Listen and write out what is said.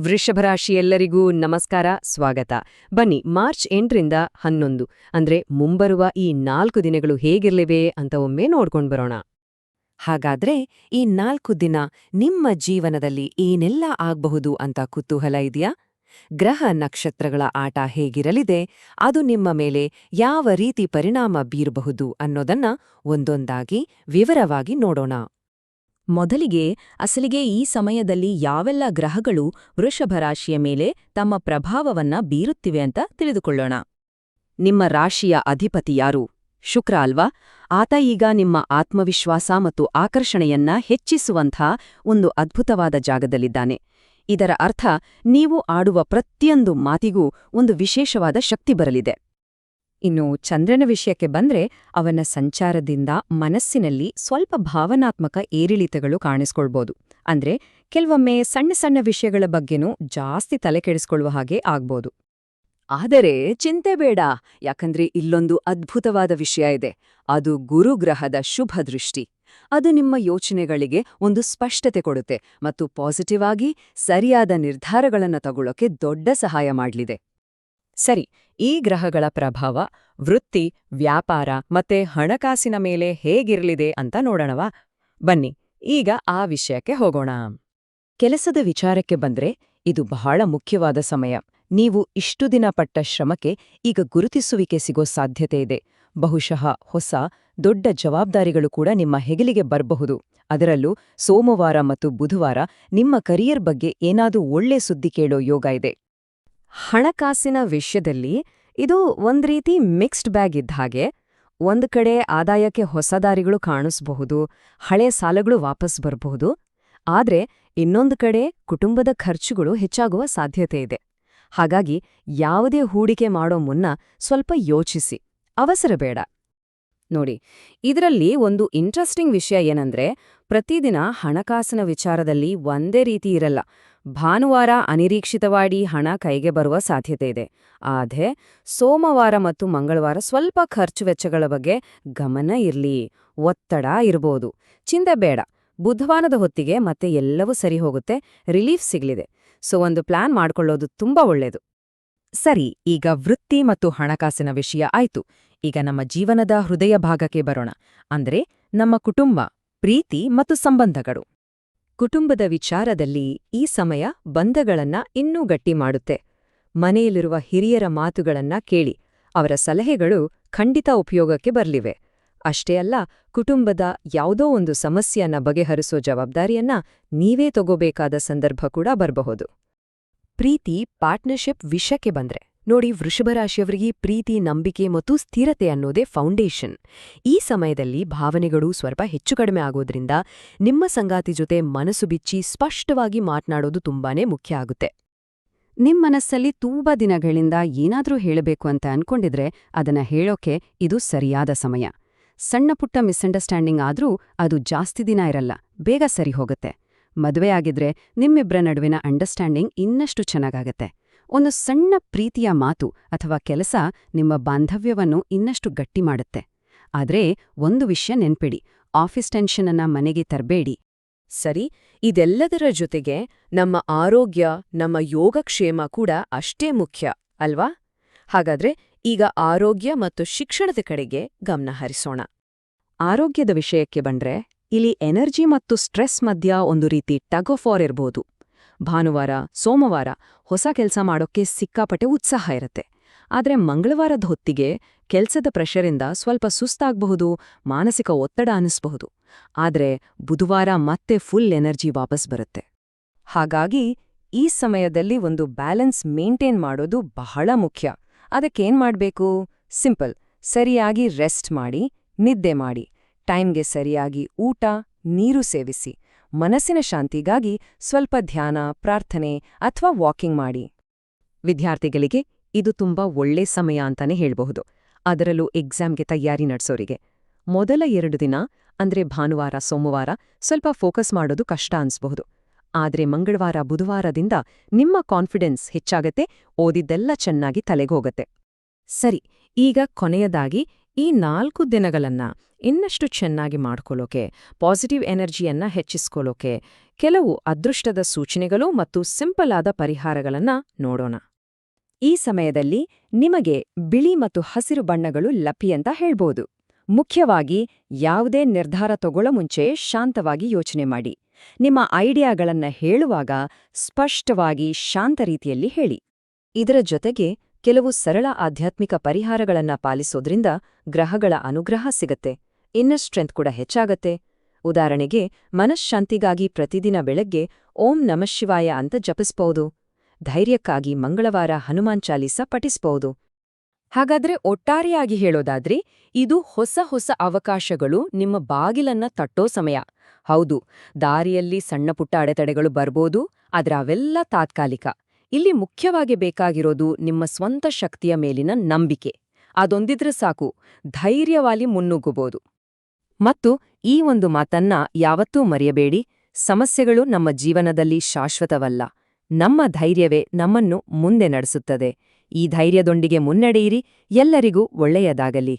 ವೃಷಭರಾಶಿ ಎಲ್ಲರಿಗೂ ನಮಸ್ಕಾರ, ಸ್ವಾಗತ. ಬನ್ನಿ, ಮಾರ್ಚ್ 8ರಿಂದ 11 ಅಂದ್ರೆ ಮುಂಬರುವ ಈ 4 ದಿನಗಳು ಹೇಗಿರ್ಲಿವೆ ಅಂತ ಒಮ್ಮೆ ನೋಡ್ಕೊಂಡ್ ಬರೋಣ. ಹಾಗಾದ್ರೆ ಈ 4 ದಿನ ನಿಮ್ಮ ಜೀವನದಲ್ಲಿ ಏನೆಲ್ಲ ಆಗ್ಬಹುದು ಅಂತ ಕುತೂಹಲ ಇದೆಯಾ? ಗ್ರಹ ನಕ್ಷತ್ರಗಳ ಆಟ ಹೇಗಿರಲಿದೆ, ಅದು ನಿಮ್ಮ ಮೇಲೆ ಯಾವ ರೀತಿ ಪರಿಣಾಮ ಬೀರಬಹುದು ಅನ್ನೋದನ್ನ ಒಂದೊಂದಾಗಿ ವಿವರವಾಗಿ ನೋಡೋಣ. ಮೊದಲಿಗೆ ಅಸಲಿಗೆ ಈ ಸಮಯದಲ್ಲಿ ಯಾವೆಲ್ಲ ಗ್ರಹಗಳು ವೃಷಭರಾಶಿಯ ಮೇಲೆ ತಮ್ಮ ಪ್ರಭಾವವನ್ನ ಬೀರುತ್ತಿವೆ ಅಂತ ತಿಳಿದುಕೊಳ್ಳೋಣ. ನಿಮ್ಮ ರಾಶಿಯ ಅಧಿಪತಿ ಯಾರು? ಶುಕ್ರ ಅಲ್ವಾ? ಆತ ಈಗ ನಿಮ್ಮ ಆತ್ಮವಿಶ್ವಾಸ ಮತ್ತು ಆಕರ್ಷಣೆಯನ್ನ ಹೆಚ್ಚಿಸುವಂಥ ಒಂದು ಅದ್ಭುತವಾದ ಜಾಗದಲ್ಲಿದ್ದಾನೆ. ಇದರ ಅರ್ಥ ನೀವು ಆಡುವ ಪ್ರತಿಯೊಂದು ಮಾತಿಗೂ ಒಂದು ವಿಶೇಷವಾದ ಶಕ್ತಿ ಬರಲಿದೆ. ಇನ್ನು ಚಂದ್ರನ ವಿಷಯಕ್ಕೆ ಬಂದ್ರೆ ಅವನ ಸಂಚಾರದಿಂದ ಮನಸ್ಸಿನಲ್ಲಿ ಸ್ವಲ್ಪ ಭಾವನಾತ್ಮಕ ಏರಿಳಿತಗಳು ಕಾಣಿಸ್ಕೊಳ್ಬೋದು. ಅಂದ್ರೆ ಕೆಲವೊಮ್ಮೆ ಸಣ್ಣ ಸಣ್ಣ ವಿಷಯಗಳ ಬಗ್ಗೆನೂ ಜಾಸ್ತಿ ತಲೆ ಕೆಡಿಸ್ಕೊಳ್ಳುವ ಹಾಗೆ ಆಗ್ಬೋದು. ಆದರೆ ಚಿಂತೆ ಬೇಡ, ಯಾಕಂದ್ರೆ ಇಲ್ಲೊಂದು ಅದ್ಭುತವಾದ ವಿಷಯ ಇದೆ. ಅದು ಗುರುಗ್ರಹದ ಶುಭ ದೃಷ್ಟಿ. ಅದು ನಿಮ್ಮ ಯೋಚನೆಗಳಿಗೆ ಒಂದು ಸ್ಪಷ್ಟತೆ ಕೊಡುತ್ತೆ ಮತ್ತು ಪಾಸಿಟಿವ್ ಆಗಿ ಸರಿಯಾದ ನಿರ್ಧಾರಗಳನ್ನು ತಗೊಳ್ಳೋಕೆ ದೊಡ್ಡ ಸಹಾಯ ಮಾಡಲಿದೆ. ಸರಿ, ಈ ಗ್ರಹಗಳ ಪ್ರಭಾವ ವೃತ್ತಿ, ವ್ಯಾಪಾರ ಮತ್ತೆ ಹಣಕಾಸಿನ ಮೇಲೆ ಹೇಗಿರಲಿದೆ ಅಂತ ನೋಡೋಣವಾ? ಬನ್ನಿ, ಈಗ ಆ ವಿಷಯಕ್ಕೆ ಹೋಗೋಣ. ಕೆಲಸದ ವಿಚಾರಕ್ಕೆ ಬಂದ್ರೆ ಇದು ಬಹಳ ಮುಖ್ಯವಾದ ಸಮಯ. ನೀವು ಇಷ್ಟು ದಿನ ಪಟ್ಟ ಶ್ರಮಕ್ಕೆ ಈಗ ಗುರುತಿಸುವಿಕೆ ಸಿಗೋ ಸಾಧ್ಯತೆ ಇದೆ. ಬಹುಶಃ ಹೊಸ ದೊಡ್ಡ ಜವಾಬ್ದಾರಿಗಳು ಕೂಡ ನಿಮ್ಮ ಹೆಗಲಿಗೆ ಬರಬಹುದು. ಅದರಲ್ಲೂ ಸೋಮವಾರ ಮತ್ತು ಬುಧವಾರ ನಿಮ್ಮ ಕರಿಯರ್ ಬಗ್ಗೆ ಏನಾದ್ರೂ ಒಳ್ಳೆ ಸುದ್ದಿ ಕೇಳೋ ಯೋಗ ಇದೆ. ಹಣಕಾಸಿನ ವಿಷಯದಲ್ಲಿ ಇದು ಒಂದ್ ರೀತಿ ಮಿಕ್ಸ್ಡ್ ಬ್ಯಾಗ್ ಇದ್ದ ಹಾಗೆ. ಒಂದು ಕಡೆ ಆದಾಯಕ್ಕೆ ಹೊಸ ದಾರಿಗಳು ಕಾಣಿಸಬಹುದು, ಹಳೆ ಸಾಲಗಳು ವಾಪಸ್ ಬರಬಹುದು. ಆದ್ರೆ ಇನ್ನೊಂದು ಕಡೆ ಕುಟುಂಬದ ಖರ್ಚುಗಳು ಹೆಚ್ಚಾಗುವ ಸಾಧ್ಯತೆ ಇದೆ. ಹಾಗಾಗಿ ಯಾವುದೇ ಹೂಡಿಕೆ ಮಾಡೋ ಮುನ್ನ ಸ್ವಲ್ಪ ಯೋಚಿಸಿ, ಅವಸರ ಬೇಡ. ನೋಡಿ, ಇದರಲ್ಲಿ ಒಂದು ಇಂಟ್ರೆಸ್ಟಿಂಗ್ ವಿಷಯ ಏನಂದ್ರೆ, ಪ್ರತಿದಿನ ಹಣಕಾಸಿನ ವಿಚಾರದಲ್ಲಿ ಒಂದೇ ರೀತಿ ಇರಲ್ಲ. ಭಾನುವಾರ ಅನಿರೀಕ್ಷಿತವಾಗಿ ಹಣ ಕೈಗೆ ಬರುವ ಸಾಧ್ಯತೆ ಇದೆ. ಆದ್ರೆ ಸೋಮವಾರ ಮತ್ತು ಮಂಗಳವಾರ ಸ್ವಲ್ಪ ಖರ್ಚು ವೆಚ್ಚಗಳ ಬಗ್ಗೆ ಗಮನ ಇರ್ಲಿ, ಒತ್ತಡ ಇರ್ಬೋದು. ಚಿಂತೆ ಬೇಡ, ಬುಧವಾರದ ಹೊತ್ತಿಗೆ ಮತ್ತೆ ಎಲ್ಲವೂ ಸರಿ ಹೋಗುತ್ತೆ, ರಿಲೀಫ್ ಸಿಗ್ಲಿದೆ. ಸೊ ಒಂದು ಪ್ಲಾನ್ ಮಾಡ್ಕೊಳ್ಳೋದು ತುಂಬಾ ಒಳ್ಳೇದು. ಸರಿ, ಈಗ ವೃತ್ತಿ ಮತ್ತು ಹಣಕಾಸಿನ ವಿಷಯ ಆಯ್ತು. ಈಗ ನಮ್ಮ ಜೀವನದ ಹೃದಯ ಭಾಗಕ್ಕೆ ಬರೋಣ. ಅಂದ್ರೆ ನಮ್ಮ ಕುಟುಂಬ, ಪ್ರೀತಿ ಮತ್ತು ಸಂಬಂಧಗಳು. ಕುಟುಂಬದ ವಿಚಾರದಲ್ಲಿ ಈ ಸಮಯ ಬಂಧಗಳನ್ನ ಇನ್ನೂ ಗಟ್ಟಿ ಮಾಡುತ್ತೆ. ಮನೆಯಲ್ಲಿರುವ ಹಿರಿಯರ ಮಾತುಗಳನ್ನ ಕೇಳಿ, ಅವರ ಸಲಹೆಗಳು ಖಂಡಿತ ಉಪಯೋಗಕ್ಕೆ ಬರ್ಲಿವೆ. ಅಷ್ಟೇ ಅಲ್ಲ, ಕುಟುಂಬದ ಯಾವುದೋ ಒಂದು ಸಮಸ್ಯೆಯನ್ನ ಬಗೆಹರಿಸೋ ಜವಾಬ್ದಾರಿಯನ್ನ ನೀವೇ ತಗೋಬೇಕಾದ ಸಂದರ್ಭ ಕೂಡ ಬರಬಹುದು. ಪ್ರೀತಿ, ಪಾರ್ಟ್ನರ್ಶಿಪ್ ವಿಷಯಕ್ಕೆ ಬಂದ್ರೆ ನೋಡಿ, ವೃಷಭರಾಶಿಯವರಿಗೆ ಪ್ರೀತಿ, ನಂಬಿಕೆ ಮತ್ತು ಸ್ಥಿರತೆ ಅನ್ನೋದೇ ಫೌಂಡೇಶನ್. ಈ ಸಮಯದಲ್ಲಿ ಭಾವನೆಗಳು ಸ್ವಲ್ಪ ಹೆಚ್ಚು ಕಡಿಮೆ ಆಗೋದ್ರಿಂದ ನಿಮ್ಮ ಸಂಗಾತಿ ಜೊತೆ ಮನಸ್ಸು ಬಿಚ್ಚಿ ಸ್ಪಷ್ಟವಾಗಿ ಮಾತನಾಡೋದು ತುಂಬಾನೇ ಮುಖ್ಯ ಆಗುತ್ತೆ. ನಿಮ್ ಮನಸ್ಸಲ್ಲಿ ತುಂಬಾ ದಿನಗಳಿಂದ ಏನಾದ್ರೂ ಹೇಳಬೇಕು ಅಂತ ಅನ್ಕೊಂಡಿದ್ರೆ ಅದನ್ನ ಹೇಳೋಕೆ ಇದು ಸರಿಯಾದ ಸಮಯ. ಸಣ್ಣ ಪುಟ್ಟ ಮಿಸ್ಅಂಡರ್ಸ್ಟ್ಯಾಂಡಿಂಗ್ ಆದ್ರೂ ಅದು ಜಾಸ್ತಿ ದಿನ ಇರಲ್ಲ, ಬೇಗ ಸರಿ ಹೋಗುತ್ತೆ. ಮದುವೆ ಆಗಿದ್ರೆ ನಿಮ್ಮಿಬ್ರ ನಡುವಿನ ಅಂಡರ್ಸ್ಟ್ಯಾಂಡಿಂಗ್ ಇನ್ನಷ್ಟು ಚೆನ್ನಾಗಾಗತ್ತೆ. ಒಂದು ಸಣ್ಣ ಪ್ರೀತಿಯ ಮಾತು ಅಥವಾ ಕೆಲಸ ನಿಮ್ಮ ಬಾಂಧವ್ಯವನ್ನು ಇನ್ನಷ್ಟು ಗಟ್ಟಿ ಮಾಡುತ್ತೆ. ಆದ್ರೆ ಒಂದು ವಿಷಯ ನೆನ್ಪಿಡಿ, ಆಫೀಸ್ ಟೆನ್ಷನನ್ನ ಮನೆಗೆ ತರಬೇಡಿ. ಸರಿ, ಇದೆಲ್ಲದರ ಜೊತೆಗೆ ನಮ್ಮ ಆರೋಗ್ಯ, ನಮ್ಮ ಯೋಗಕ್ಷೇಮ ಕೂಡ ಅಷ್ಟೇ ಮುಖ್ಯ ಅಲ್ವಾ? ಹಾಗಾದ್ರೆ ಈಗ ಆರೋಗ್ಯ ಮತ್ತು ಶಿಕ್ಷಣದ ಕಡೆಗೆ ಗಮನ ಹರಿಸೋಣ. ಆರೋಗ್ಯದ ವಿಷಯಕ್ಕೆ ಬಂದ್ರೆ ಇಲ್ಲಿ ಎನರ್ಜಿ ಮತ್ತು ಸ್ಟ್ರೆಸ್ ಮಧ್ಯ ಒಂದು ರೀತಿ ಟಗ್ ಆಫ್ ವಾರ್ ಇರ್ಬೋದು. ಭಾನುವಾರ, ಸೋಮವಾರ ಹೊಸ ಕೆಲಸ ಮಾಡೋಕ್ಕೆ ಸಿಕ್ಕಾಪಟ್ಟೆ ಉತ್ಸಾಹ ಇರುತ್ತೆ. ಆದ್ರೆ ಮಂಗಳವಾರದ ಹೊತ್ತಿಗೆ ಕೆಲ್ಸದ ಪ್ರೆಷರಿಂದ ಸ್ವಲ್ಪ ಸುಸ್ತಾಗಬಹುದು, ಮಾನಸಿಕ ಒತ್ತಡ ಅನ್ನಿಸಬಹುದು. ಆದ್ರೆ ಬುಧವಾರ ಮತ್ತೆ ಫುಲ್ ಎನರ್ಜಿ ವಾಪಸ್ ಬರುತ್ತೆ. ಹಾಗಾಗಿ ಈ ಸಮಯದಲ್ಲಿ ಒಂದು ಬ್ಯಾಲೆನ್ಸ್ ಮೇಂಟೈನ್ ಮಾಡೋದು ಬಹಳ ಮುಖ್ಯ. ಅದಕ್ಕೇನ್ ಮಾಡ್ಬೇಕು? ಸಿಂಪಲ್, ಸರಿಯಾಗಿ ರೆಸ್ಟ್ ಮಾಡಿ, ನಿದ್ದೆ ಮಾಡಿ, ಟೈಮ್ಗೆ ಸರಿಯಾಗಿ ಊಟ, ನೀರು ಸೇವಿಸಿ, ಮನಸ್ಸಿನ ಶಾಂತಿಗಾಗಿ ಸ್ವಲ್ಪ ಧ್ಯಾನ, ಪ್ರಾರ್ಥನೆ ಅಥವಾ ವಾಕಿಂಗ್ ಮಾಡಿ. ವಿದ್ಯಾರ್ಥಿಗಳಿಗೆ ಇದು ತುಂಬಾ ಒಳ್ಳೆ ಸಮಯ ಅಂತಾನೆ ಹೇಳ್ಬಹುದು, ಅದರಲ್ಲೂ ಎಕ್ಸಾಮ್ಗೆ ತಯಾರಿ ನಡೆಸೋರಿಗೆ. ಮೊದಲ 2 ದಿನ ಅಂದ್ರೆ ಭಾನುವಾರ, ಸೋಮವಾರ ಸ್ವಲ್ಪ ಫೋಕಸ್ ಮಾಡೋದು ಕಷ್ಟ ಅನ್ಸ್ಬಹುದು. ಆದ್ರೆ ಮಂಗಳವಾರ, ಬುಧವಾರದಿಂದ ನಿಮ್ಮ ಕಾನ್ಫಿಡೆನ್ಸ್ ಹೆಚ್ಚಾಗತ್ತೆ, ಓದಿದ್ದೆಲ್ಲ ಚೆನ್ನಾಗಿ ತಲೆಗೋಗತ್ತೆ. ಸರಿ, ಈಗ ಕೊನೆಯದಾಗಿ ಈ 4 ದಿನಗಳನ್ನ ಇನ್ನಷ್ಟು ಚೆನ್ನಾಗಿ ಮಾಡ್ಕೊಳ್ಳೋಕೆ, ಪಾಸಿಟಿವ್ ಎನರ್ಜಿಯನ್ನ ಹೆಚ್ಚಿಸ್ಕೊಳ್ಳೋಕೆ ಕೆಲವು ಅದೃಷ್ಟದ ಸೂಚನೆಗಳು ಮತ್ತು ಸಿಂಪಲ್ ಆದ ಪರಿಹಾರಗಳನ್ನ ನೋಡೋಣ. ಈ ಸಮಯದಲ್ಲಿ ನಿಮಗೆ ಬಿಳಿ ಮತ್ತು ಹಸಿರು ಬಣ್ಣಗಳು ಲಭ್ಯ ಅಂತ ಹೇಳ್ಬೋದು. ಮುಖ್ಯವಾಗಿ ಯಾವುದೇ ನಿರ್ಧಾರ ತಗೊಳ್ಳೋ ಮುಂಚೆ ಶಾಂತವಾಗಿ ಯೋಚನೆ ಮಾಡಿ. ನಿಮ್ಮ ಐಡಿಯಾಗಳನ್ನ ಹೇಳುವಾಗ ಸ್ಪಷ್ಟವಾಗಿ ಶಾಂತ ರೀತಿಯಲ್ಲಿ ಹೇಳಿ. ಇದರ ಜೊತೆಗೆ ಕೆಲವು ಸರಳ ಆಧ್ಯಾತ್ಮಿಕ ಪರಿಹಾರಗಳನ್ನ ಪಾಲಿಸೋದ್ರಿಂದ ಗ್ರಹಗಳ ಅನುಗ್ರಹ ಸಿಗತ್ತೆ, ಇನ್ನರ್ ಸ್ಟ್ರೆಂತ್ ಕೂಡ ಹೆಚ್ಚಾಗತ್ತೆ. ಉದಾಹರಣೆಗೆ, ಮನಶ್ಶಾಂತಿಗಾಗಿ ಪ್ರತಿದಿನ ಬೆಳಗ್ಗೆ ಓಂ ನಮಃಶಿವಾಯ ಅಂತ ಜಪಿಸ್ಬಹುದು. ಧೈರ್ಯಕ್ಕಾಗಿ ಮಂಗಳವಾರ ಹನುಮಾನ್ ಚಾಲೀಸ ಪಠಿಸ್ಬಹುದು. ಹಾಗಾದ್ರೆ ಒಟ್ಟಾರೆಯಾಗಿ ಹೇಳೋದಾದ್ರೆ, ಇದು ಹೊಸ ಹೊಸ ಅವಕಾಶಗಳು ನಿಮ್ಮ ಬಾಗಿಲನ್ನ ತಟ್ಟೋ ಸಮಯ. ಹೌದು, ದಾರಿಯಲ್ಲಿ ಸಣ್ಣಪುಟ್ಟ ಅಡೆತಡೆಗಳು ಬರ್ಬೋದು, ಆದ್ರೆ ಅವೆಲ್ಲ ತಾತ್ಕಾಲಿಕ. ಇಲ್ಲಿ ಮುಖ್ಯವಾಗಿ ಬೇಕಾಗಿರೋದು ನಿಮ್ಮ ಸ್ವಂತ ಶಕ್ತಿಯ ಮೇಲಿನ ನಂಬಿಕೆ. ಅದೊಂದಿದ್ರೆ ಸಾಕು, ಧೈರ್ಯವಾಗಿ ಮುನ್ನುಗ್ಗಬಹುದು. ಮತ್ತು ಈ ಒಂದು ಮಾತನ್ನ ಯಾವತ್ತೂ ಮರೆಯಬೇಡಿ, ಸಮಸ್ಯೆಗಳು ನಮ್ಮ ಜೀವನದಲ್ಲಿ ಶಾಶ್ವತವಲ್ಲ. ನಮ್ಮ ಧೈರ್ಯವೇ ನಮ್ಮನ್ನು ಮುಂದೆ ನಡೆಸುತ್ತದೆ. ಈ ಧೈರ್ಯದೊಂದಿಗೆ ಮುನ್ನಡೆಯಿರಿ. ಎಲ್ಲರಿಗೂ ಒಳ್ಳೆಯದಾಗಲಿ.